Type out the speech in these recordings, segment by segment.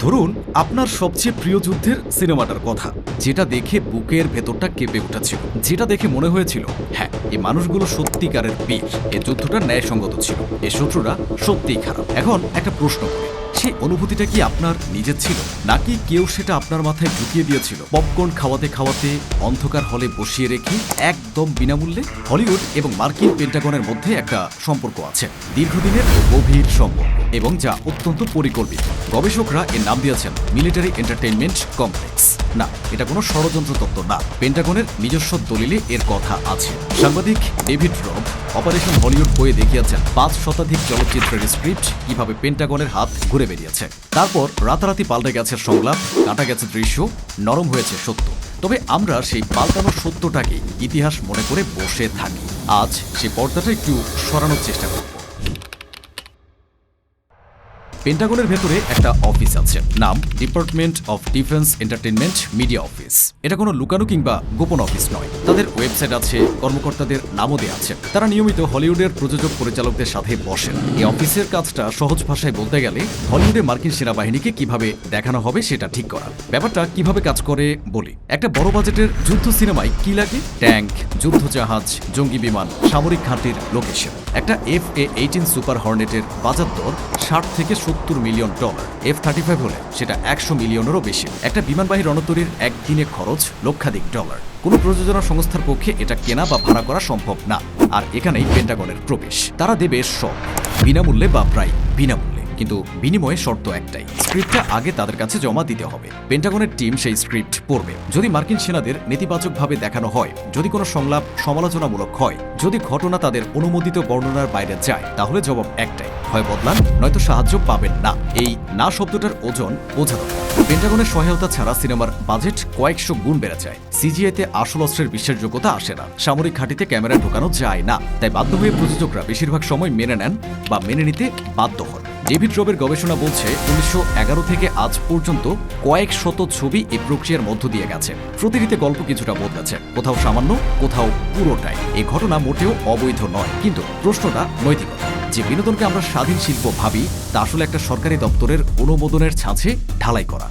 ধরুন আপনার সবচেয়ে প্রিয় যুদ্ধের সিনেমাটার কথা, যেটা দেখে বুকের ভেতরটা কেঁপে উঠেছিল, যেটা দেখে মনে হয়েছিল হ্যাঁ এই মানুষগুলো সত্যিকারের বীর, এই যুদ্ধটা ন্যায়সঙ্গত ছিল, এই শত্রুরা সত্যিই খারাপ। এখন একটা প্রশ্ন করি, সেই অনুভূতিটা কি আপনার নিজের ছিল, নাকি কেউ সেটা আপনার মাথায় ঢুকিয়ে দিয়েছিল পপকর্ন খাওয়াতে খাওয়াতে অন্ধকার হলে বসিয়ে রেখে একদম বিনামূল্যে? হলিউড এবং মার্কিন পেন্টাগনের মধ্যে একটা সম্পর্ক আছে, দীর্ঘদিনের ও গভীর সম্পর্ক, এবং যা অত্যন্ত পরিকল্পিত। গবেষকরা এর নাম দিয়েছেন মিলিটারি এন্টারটেইনমেন্ট কমপ্লেক্স। না, এটা কোনো ষড়যন্ত্র তত্ত্ব না, পেন্টাগনের নিজস্ব দলিলে এর কথা আছে। সাংবাদিক ডেভিড রব অপারেশন হলিউড বইয়ে দেখিয়েছেন 5 শতাধিক চলচ্চিত্রের স্ক্রিপ্ট কিভাবে পেন্টাগনের হাত ঘুরে বেরিয়েছে। তারপর রাতারাতি পাল্টে গেছে সংলাপ, কাটা গেছে দৃশ্য, নরম হয়েছে সত্য। তবে আমরা সেই পাল্টানো সত্যটাকে ইতিহাস মনে করে বসে থাকি। আজ সেই পর্দাটা একটু সরানোর চেষ্টা করব। পেন্টাগনের ভেতরে একটা অফিস আছে, নাম department of defence entertainment media office. এটা কোনো লুকানো কিংবা গোপন অফিস নয়। তাদের ওয়েবসাইট আছে, কর্মকর্তাদের নামও দেওয়া আছে। তারা নিয়মিত হলিউডের প্রযোজক পরিচালকদের সাথে বসেন। এই অফিসের কাজটা সহজ ভাষায় বলতে গেলে হলিউডে মার্কিন সেনাবাহিনীকে কিভাবে দেখানো হবে সেটা ঠিক করা। ব্যাপারটা কিভাবে কাজ করে বলি। একটা বড় বাজেটের যুদ্ধ সিনেমায় কি লাগে? ট্যাঙ্ক, যুদ্ধজাহাজ, জঙ্গি বিমান, সামরিক ঘাঁটির লোকেশন। একটা FA-18 সুপার হর্নেটের বাজার দর $60 থেকে $70 মিলিয়ন। F-35 হলে সেটা $100 মিলিয়নেরও বেশি। একটা বিমানবাহী রণতরীর একদিনে খরচ লক্ষাধিক ডলার। কোনো প্রযোজনা সংস্থার পক্ষে এটা কেনা বা ভাড়া করা সম্ভব না। আর এখানেই পেন্টাগনের প্রবেশ। তারা দেবে সব, বিনামূল্যে বা প্রায় বিনামূল্যে, কিন্তু বিনিময়ে শর্ত একটাই, স্ক্রিপ্টটা আগে তাদের কাছে জমা দিতে হবে। পেন্টাগনের টিম সেই স্ক্রিপ্ট পড়বে। যদি মার্কিন সেনাদের নেতিবাচকভাবে দেখানো হয়, যদি কোনো সংলাপ সমালোচনামূলক হয়, যদি ঘটনা তাদের অনুমোদিত বর্ণনার বাইরে যায়, তাহলে জবাব একটাই, হয় বদলান নয়তো সাহায্য পাবেন না। এই না শব্দটার ওজন বোঝানো। পেন্টাগনের সহায়তা ছাড়া সিনেমার বাজেট কয়েকশো গুণ বেড়ে যায়। সিজিআইতে আসল অস্ত্রের বিশ্বাসযোগ্যতা আসে না, সামরিক ঘাঁটিতে ক্যামেরা ঢোকানো যায় না। তাই বাধ্য হয়ে প্রযোজকরা বেশিরভাগ সময় মেনে নেন বা মেনে নিতে বাধ্য হন। ডেভিড রবের গবেষণা বলছে 1911 থেকে আজ পর্যন্ত কয়েক শত ছবি এই প্রক্রিয়ার মধ্য দিয়ে গেছে। প্রতিটিতে গল্প কিছুটা বদলেছে, কোথাও সামান্য, কোথাও পুরোটাই। এই ঘটনা মোটেও অবৈধ নয়, কিন্তু প্রশ্নটা নৈতিকতা। যে বিনোদনকে আমরা স্বাধীন শিল্প ভাবি, তা আসলে একটা সরকারি দপ্তরের অনুমোদনের ছাঁচে ঢালাই করা।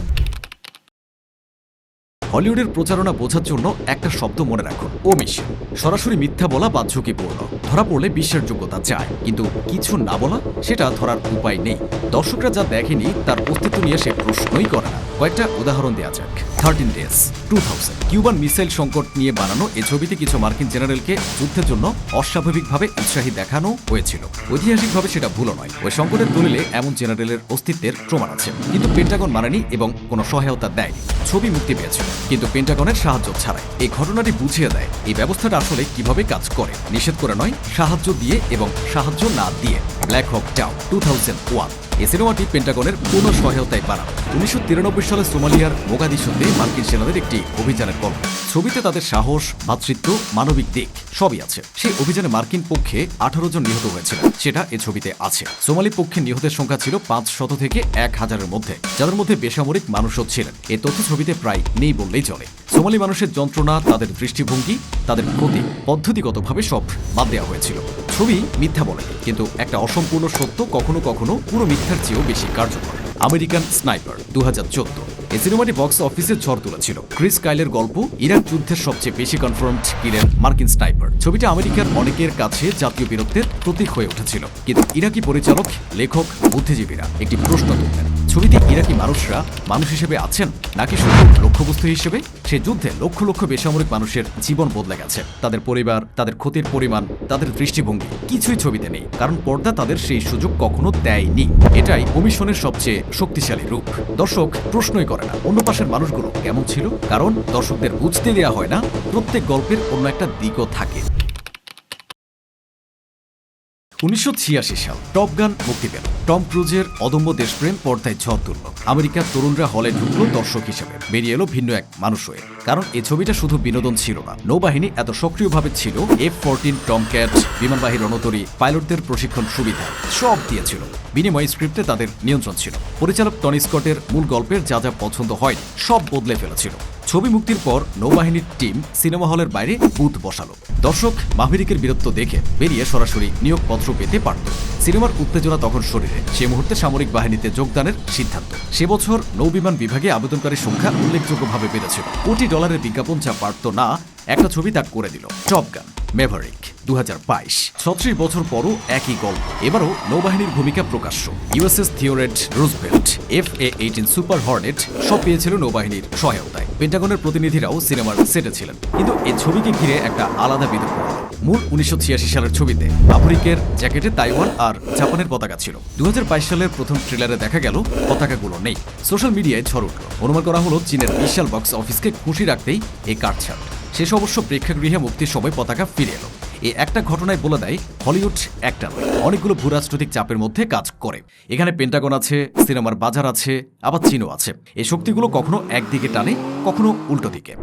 হলিউডের প্রচারণা বোঝার জন্য একটা শব্দ মনে রাখুন, ওমিশন। সরাসরি মিথ্যা বলা বা ঝুঁকিপূর্ণ। ধরা পড়লে বিশ্বাসযোগ্যতা যায়, কিন্তু কিছু না বলা, সেটা ধরার উপায় নেই। দর্শকরা যা দেখেনি তার অস্তিত্ব নিয়ে সে প্রশ্নই করে না। কয়েকটা উদাহরণ দেওয়া যাক। 13 ডেজ 2000 কিউবান মিসাইল সংকট নিয়ে বানানো এই ছবিতে কিছু মার্কিন জেনারেলকে যুদ্ধের জন্য অস্বাভাবিকভাবে উৎসাহী দেখানো হয়েছিল। ঐতিহাসিকভাবে সেটা ভুলও নয়। ওই সংকটের দলিলে এমন জেনারেলের অস্তিত্বের প্রমাণ আছে, কিন্তু পেন্টাগন মানেনি এবং কোনো সহায়তা দেয়নি। ছবি মুক্তি পেয়েছিল, কিন্তু পেন্টাগনের সাহায্য ছাড়াই। এই ঘটনাটি বুঝিয়ে দেয় এই ব্যবস্থাটা আসলে কিভাবে কাজ করে। নিষেধ করে নয়, সাহায্য দিয়ে এবং সাহায্য না দিয়ে। ব্ল্যাক হক ডাউন 2001 এই সিনেমাটি পেন্টাগনের কোনো সহায়তায় বানানো। 1993 সালে সোমালিয়ার মোগাদিশোতে মার্কিন সেনাদের একটি অভিযানের গল্প। ছবিতে তাদের সাহস, ভ্রাতৃত্ব, মানবিক দিক সবই আছে। সেই অভিযানে মার্কিন পক্ষে 18 জন নিহত হয়েছিল, সেটা এ ছবিতে আছে। সোমালি পক্ষে নিহতের সংখ্যা ছিল 500 থেকে 1000-এর মধ্যে, যাদের মধ্যে বেসামরিক মানুষও ছিলেন। এ তথ্য ছবিতে প্রায় নেই বললেই চলে। সোমালি মানুষের যন্ত্রণা, তাদের দৃষ্টিভঙ্গি, তাদের ক্ষতি পদ্ধতিগতভাবে সব বাদ দেওয়া হয়েছিল। ছবি মিথ্যা বলে, কিন্তু একটা অসম্পূর্ণ সত্য কখনো কখনো পুরো মিথ্যার চেয়েও বেশি কার্যকর। আমেরিকান স্নাইপার 2014 এই সিনেমাটি বক্স অফিসে ঝড় তুলেছিল। ক্রিস কাইলের গল্প, ইরাক যুদ্ধের সবচেয়ে বেশি কনফার্মড কিলের মার্কিন স্নাইপার। ছবিটা আমেরিকার অনেকের কাছে জাতীয় বীরত্বের প্রতীক হয়ে উঠেছিল, কিন্তু ইরাকি পরিচালক, লেখক, বুদ্ধিজীবীরা একটি প্রশ্ন তুললেন, ছবিতে ইরাকি মানুষরা মানুষ হিসেবে আছেন নাকি শুধু লক্ষ্যবস্তু হিসেবে? সে যুদ্ধে লক্ষ লক্ষ বেসামরিক মানুষের জীবন বদলে গেছে। তাদের পরিবার, তাদের ক্ষতির পরিমাণ, তাদের দৃষ্টিভঙ্গি কিছুই ছবিতে নেই, কারণ পর্দা তাদের সেই সুযোগ কখনো দেয়নি। এটাই কমিশনের সবচেয়ে শক্তিশালী রূপ। দর্শক প্রশ্নই করে না অন্য পাশের মানুষগুলো কেমন ছিল, কারণ দর্শকদের বুঝতে দেওয়া হয় না প্রত্যেক গল্পের অন্য একটা দিকও থাকে। 1986 সাল টপ গান মুক্তি পেল। টম ক্রুজের অদম্য দেশপ্রেম পর্দায় ঝড় তুলল। আমেরিকার তরুণরা হলে ঢুকলো দর্শক হিসেবে, বেরিয়ে এলো ভিন্ন এক মানুষ হয়ে। কারণ এই ছবিটা শুধু বিনোদন ছিল না, নৌবাহিনী এত সক্রিয়ভাবে ছিল। F-14 টমক্যাট, বিমানবাহী রণতরী, পাইলটদের প্রশিক্ষণ সুবিধা সব দিয়েছিল। বিনিময়ে স্ক্রিপ্টে তাদের নিয়ন্ত্রণ ছিল। পরিচালক টনি স্কটের মূল গল্পের যা যা পছন্দ হয় সব বদলে ফেলেছিল। ছবি মুক্তির পর নৌবাহিনীর টিম সিনেমা হলের বাইরে বুথ বসালো। দর্শক মাভেরিকের বীরত্ব দেখে বেরিয়ে সরাসরি নিয়োগপত্র পেতে পারত। সিনেমার উত্তেজনা তখন শরীরে, সে মুহূর্তে সামরিক বাহিনীতে যোগদানের সিদ্ধান্ত। সে বছর নৌবিমান বিভাগে আবেদনকারীর সংখ্যা উল্লেখযোগ্যভাবে বেড়েছিল। কোটি ডলারের বিজ্ঞাপন যা পারত না, একটা ছবি তা করে দিল, টপ গান ম্যাভেরিক 2022। 36 বছর পরও একই গল্প। এবারও নৌবাহিনীর ভূমিকা প্রকাশ্য। USS Theodore Roosevelt, FA-18 super hornet সব পেয়েছিল নৌবাহিনীর সহায়তায়। পেন্টাগনের প্রতিনিধিরাও সিনেমার সেটে ছিলেন। কিন্তু এই ছবিকে ঘিরে একটা আলাদা বিতর্ক হল। মূল 1986 সালের ছবিতে ম্যাভেরিকের জ্যাকেটে তাইওয়ান আর জাপানের পতাকা ছিল। 2022 সালের প্রথম ট্রেলারে দেখা গেল পতাকাগুলো নেই। সোশ্যাল মিডিয়ায় ঝড় উঠল। অনুমান করা হলো চীনের বিশাল বক্স অফিসকে খুশি রাখতেই এই কাটছাট। শেষ অবশ্য প্রেক্ষাগৃহে মুক্তির সময় পতাকা ফিরে এলো। এই একটা ঘটনায় বলে দেয় হলিউড একটা নয়, অনেকগুলো ভূরাজনৈতিক চাপের মধ্যে কাজ করে। এখানে পেন্টাগন আছে, সিনেমার বাজার আছে, আবার চীনও আছে। এই শক্তিগুলো কখনো একদিকে টানে, কখনো উল্টো দিকে।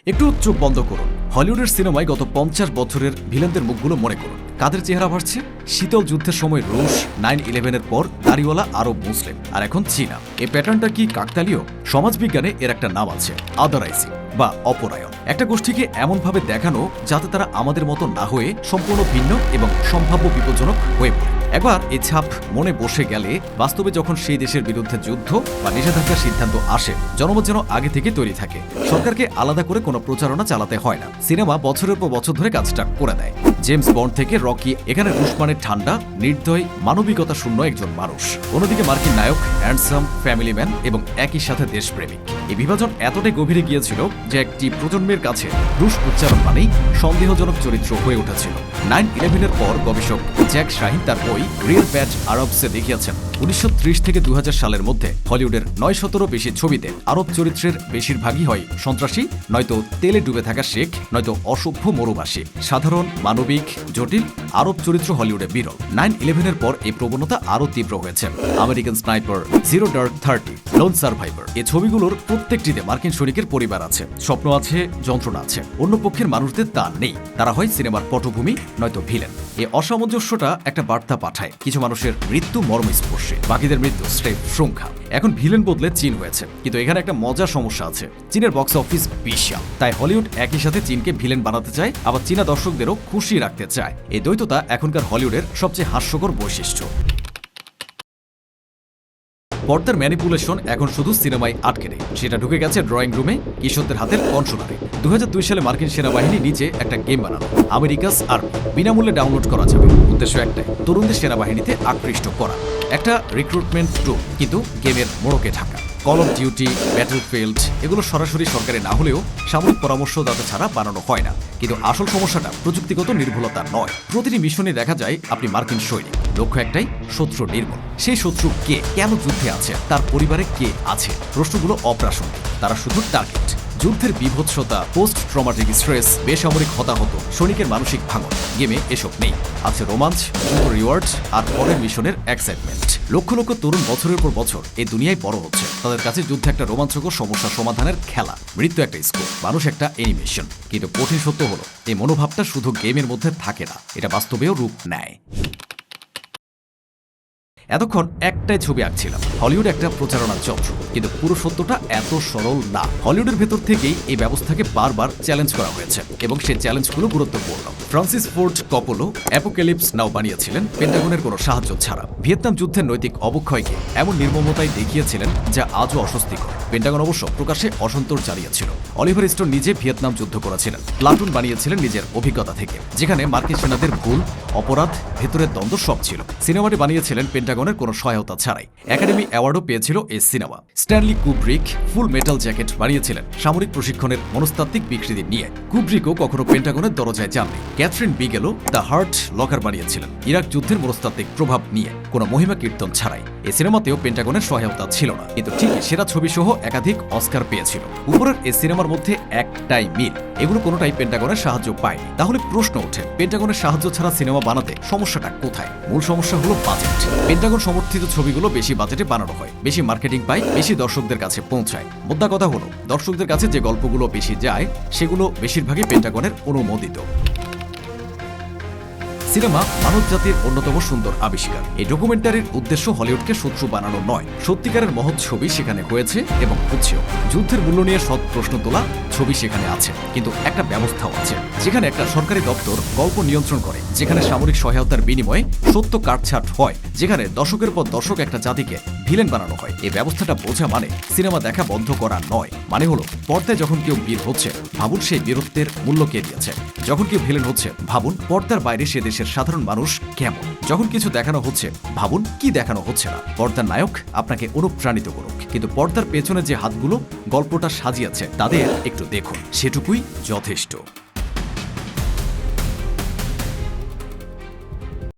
একটু চোখ বন্ধ করুন, হলিউডের সিনেমায় গত 50 বছরের ভিলেনদের মুখগুলো মনে করুন। কাদের চেহারা ভাসছে? শীতল যুদ্ধের সময় রুশ, 9/11-এর পর দাড়িওয়ালা আরব মুসলিম, আর এখন চীনা। এই প্যাটার্নটা কি কাকতালীয়? সমাজবিজ্ঞানে এর একটা নাম আছে, আদারাইজিং বা অপরায়ণ। একটা গোষ্ঠীকে এমনভাবে দেখানো যাতে তারা আমাদের মতো না হয়ে সম্পূর্ণ ভিন্ন এবং সম্ভাব্য বিপজ্জনক হয়ে পড়ে। একবার এই ছাপ মনে বসে গেলে বাস্তবে যখন সেই দেশের বিরুদ্ধে যুদ্ধ বা নিষেধাজ্ঞার সিদ্ধান্ত আসে, জনমত যেন আগে থেকে তৈরি থাকে। সরকারকে আলাদা করে কোনো প্রচারণা চালাতে হয় না। সিনেমা বছরের পর বছর ধরে কাজটা করে দেয়। জেমস বন্ড থেকে রকি, এখানে রুশ মানে ঠান্ডা, নির্দয়, মানবিকতা শূন্য একজন মানুষ। অন্যদিকে মার্কিন নায়ক হ্যান্ডসাম, ফ্যামিলি ম্যান এবং একই সাথে দেশপ্রেমিক। এই বিভাজন এতটাই গভীরে গিয়েছিল যে একটি প্রজন্মের কাছে রুশ উচ্চারণ মানেই সন্দেহজনক চরিত্র হয়ে উঠেছিল। 9/11-এর পর গবেষক জ্যাক শাহিন তার বই রিয়েল ব্যাড আরবসে দেখিয়েছেন 1930 থেকে 2000 সালের মধ্যে হলিউডের 9-17 বেশি ছবিতে আরব চরিত্রের বেশিরভাগই হয় সন্ত্রাসী, নয়তো তেলে ডুবে থাকা শেখ, নয়তো অসভ্য মরুবাসী। সাধারণ, মানবিক, জটিল আরব চরিত্র হলিউডে বিরল। 9/11-এর পর এই প্রবণতা আরও তীব্র হয়েছে। American sniper, zero dark 30, loan survivor, এই ছবিগুলোর প্রত্যেকটিতে মার্কিন সৈনিকের পরিবার আছে, স্বপ্ন আছে, যন্ত্রণা আছে। অন্য পক্ষের মানুষদের তা নেই। তারা হয় সিনেমার পটভূমি, নয়তো ভিলেন। এই অসামঞ্জস্যটা একটা বার্তা পাঠায়, কিছু মানুষের মৃত্যু মর্মস্পর্শী, বাকিদের মৃত্যু স্রেফ সংখ্যা। এখন ভিলেন বদলে চীন হয়েছে, কিন্তু এখানে একটা মজার সমস্যা আছে। চীনের বক্স অফিস বিশাল, তাই হলিউড একই সাথে চীনকে ভিলেন বানাতে চায়, আবার চীনা দর্শকদেরও খুশি রাখতে চায়। এই দ্বৈততা এখনকার হলিউডের সবচেয়ে হাস্যকর বৈশিষ্ট্য। পর্দার ম্যানিপুলেশন এখন শুধু সিনেমায় আটকে নেই, সেটা ঢুকে গেছে ড্রয়িং রুমে, কিশোরদের হাতের কনসোলারে। 2002 সালে মার্কিন সেনাবাহিনী নিচে একটা গেম বানানো, আমেরিকাস আর্মি, বিনামূল্যে ডাউনলোড করা যাবে। উদ্দেশ্য একটাই, তরুণদের সেনাবাহিনীতে আকৃষ্ট করা। একটা রিক্রুটমেন্ট টুল, কিন্তু গেমের মোড়কে Dhaka. Call of duty, battlefield এগুলো সরাসরি সরকারি না হলেও সামরিক পরামর্শদাতা ছাড়া বানানো হয় না। কিন্তু আসল সমস্যাটা প্রযুক্তিগত নির্ভুলতা নয়। প্রতিটি মিশনে দেখা যায় আপনি মার্কিন সৈনিক, লক্ষ্য একটাই, শত্রু নির্মূল। সেই শত্রু কে, কেন যুদ্ধে আছে, তার পরিবারে কে আছে, প্রশ্নগুলো অপ্রাসঙ্গিক। তারা শুধু টার্গেট। যুদ্ধের বিভৎসতা, পোস্ট ট্রমাটিক স্ট্রেস, বেসামরিক হতাহত, সৈনিকের মানসিক ভাঙন, গেমে এসব নেই। আছে রোমাঞ্চ, রিওয়ার্ড আর পরের মিশনের এক্সাইটমেন্ট। লক্ষ লক্ষ তরুণ বছরের পর বছর এই দুনিয়ায় বড় হচ্ছে। তাদের কাছে যুদ্ধ একটা রোমাঞ্চকর সমস্যা সমাধানের খেলা, মৃত্যু একটা স্কোর, মানুষ একটা অ্যানিমেশন। কিন্তু কঠিন সত্য হলো এই মনোভাবটা শুধু গেমের মধ্যে থাকে না, এটা বাস্তবেও রূপ নেয়। এতক্ষণ একটাই ছবি আঁকছিলাম, হলিউড একটা প্রচারণার যন্ত্র, কিন্তু পুরো সত্যটা এত সরল না। হলিউডের ভেতর থেকেই এই ব্যবস্থাকে বারবার চ্যালেঞ্জ করা হয়েছে এবং সেই চ্যালেঞ্জগুলো গুরুত্বপূর্ণ। ফ্রান্সিস ফোর্ড কপোলো অ্যাপোক্যালিপস নাও বানিয়েছিলেন পেন্টাগনের কোনো সাহায্য ছাড়া। ভিয়েতনাম যুদ্ধের নৈতিক অবক্ষয়কে এমন নির্মমতায় দেখিয়েছিলেন যা আজও অস্বস্তিকর। পেন্টাগন অবশ্য প্রকাশ্যে অসন্তোষ জানিয়েছিল। অলিভার স্টোন নিজে ভিয়েতনাম যুদ্ধ করেছিলেন, প্লাটুন বানিয়েছিলেন নিজের অভিজ্ঞতা থেকে, যেখানে মার্কিন সেনাদের ভুল, অপরাধ, ভেতরের দ্বন্দ্ব সব ছিল। সিনেমাটি বানিয়েছিলেন পেন্টাগনের কোনো সহায়তা ছাড়াই। একাডেমি অ্যাওয়ার্ডও পেয়েছিল এই সিনেমা। স্ট্যানলি কুব্রিক ফুল মেটাল জ্যাকেট বানিয়েছিলেন সামরিক প্রশিক্ষণের মনস্তাত্ত্বিক বিকৃতি নিয়ে। কুব্রিকও কখনো পেন্টাগনের দরজায় যাননি। Kathryn Bigelow the Hurt Locker বানিয়েছিলেন ইরাক যুদ্ধের মনস্তাত্ত্বিক প্রভাব নিয়ে, কোনো মহিমা কীর্তন ছাড়াই। এই সিনেমাতেও পেন্টাগনের সহায়তা ছিল না, কিন্তু ঠিকই সেরা ছবি সহ একাধিক অস্কার পেয়েছিল। উপরের এই সিনেমার মধ্যে একটাই মিল, এগুলো কোনোটাই পেন্টাগনের সাহায্য পায়নি। তাহলে প্রশ্ন ওঠে, পেন্টাগনের সাহায্য ছাড়া সিনেমা বানাতে সমস্যাটা কোথায়? মূল সমস্যা হলো বাজেট। পেন্টাগন সমর্থিত ছবিগুলো বেশি বাজেটে বানানো হয়, বেশি মার্কেটিং পায়, বেশি দর্শকদের কাছে পৌঁছায়। মোদ্দা কথা হলো, দর্শকদের কাছে যে গল্পগুলো বেশি যায় সেগুলো বেশিরভাগই পেন্টাগনের অনুমোদিত। সিনেমা মানব জাতির অন্যতম সুন্দর আবিষ্কার। এই ডকুমেন্টারির উদ্দেশ্য হলিউডকে শত্রু বানানো নয়, সত্যিকারের মহৎ ছবি সেখানে হয়েছে এবং হচ্ছেও। যুদ্ধের মূল্য নিয়ে সৎ প্রশ্ন তোলা ছবি সেখানে আছে, কিন্তু একটা ব্যবস্থাও আছে যেখানে একটা সরকারি দপ্তর গল্প নিয়ন্ত্রণ করে, যেখানে সামরিক সহায়তার বিনিময়ে সত্য কাটছাট হয়, যেখানে দশকের পর দশক একটা জাতিকে ভিলেন বানানো হয়। এই ব্যবস্থাটা বোঝা মানে সিনেমা দেখা বন্ধ করা নয়, মানে হলো পর্দায় যখন কেউ বীর হচ্ছে ভাবুন সেই বীরত্বের মূল্য কে দিয়েছে, যখন কেউ ভিলেন হচ্ছে ভাবুন পর্দার বাইরে সে দেশের সাধারণ মানুষ কেমন, যখন কিছু দেখানো হচ্ছে ভাবুন কি দেখানো হচ্ছে না। পর্দার নায়ক আপনাকে অনুপ্রাণিত করুক, কিন্তু পর্দার পেছনে যে হাতগুলো গল্পটা সাজিয়েছে তাদের একটু দেখুন, সেটুকুই যথেষ্ট।